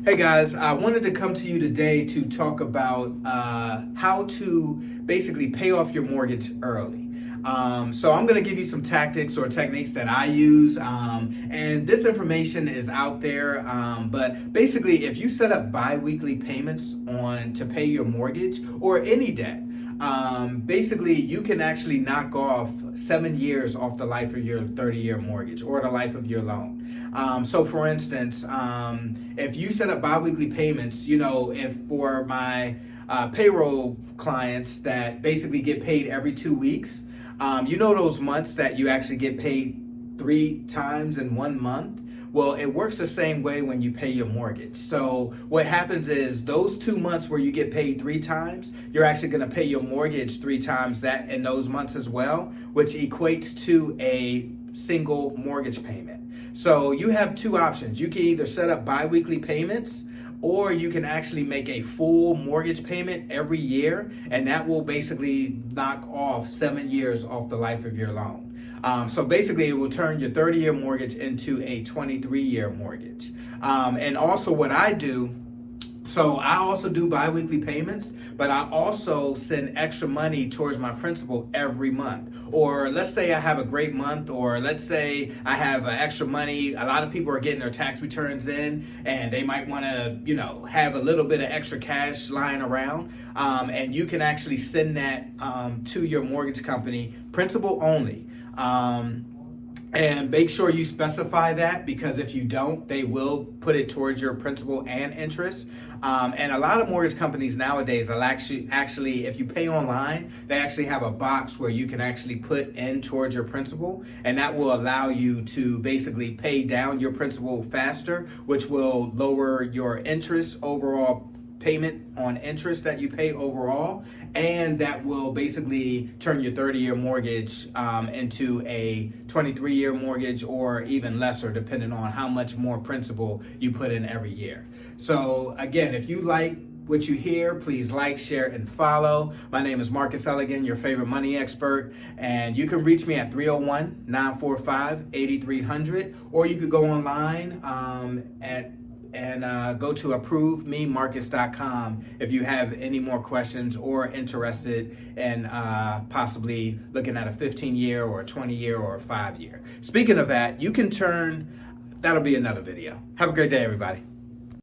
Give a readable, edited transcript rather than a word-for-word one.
Hey guys, I wanted to come to you today to talk about how to basically pay off your mortgage early. So I'm going to give you some tactics or techniques that I use, and this information is out there. But basically, if you set up bi-weekly payments on to pay your mortgage or any debt, basically you can actually knock off 7 years off the life of your 30-year mortgage or the life of your loan. So for instance, if you set up biweekly payments, if for my payroll clients that basically get paid every 2 weeks, those months that you actually get paid 3 times in 1 month. Well, it works the same way when you pay your mortgage. So what happens is those 2 months where you get paid 3 times, you're actually going to pay your mortgage 3 times that in those months as well, which equates to a single mortgage payment. So you have two options. You can either set up bi-weekly payments, or you can actually make a full mortgage payment every year, and that will basically knock off 7 years off the life of your loan. So basically, it will turn your 30-year mortgage into a 23-year mortgage. And also what I do, so I also do bi-weekly payments, but I also send extra money towards my principal every month. Or let's say I have a great month, or let's say I have extra money. A lot of people are getting their tax returns in, and they might want to, have a little bit of extra cash lying around. And you can actually send that to your mortgage company, principal only. And make sure you specify that, because if you don't, they will put it towards your principal and interest. And a lot of mortgage companies nowadays will actually, if you pay online, they actually have a box where you can actually put in towards your principal, and that will allow you to basically pay down your principal faster, which will lower your interest overall payment on interest that you pay overall, and that will basically turn your 30-year mortgage into a 23-year mortgage, or even lesser, depending on how much more principal you put in every year. So again, if you like what you hear, please like, share, and follow. My name is Marcus Elligan, your favorite money expert, and you can reach me at 301-945-8300, or you could go online and go to approvememarcus.com if you have any more questions or interested in possibly looking at a 15-year or a 20-year or a 5-year. Speaking of that, that'll be another video. Have a great day, everybody.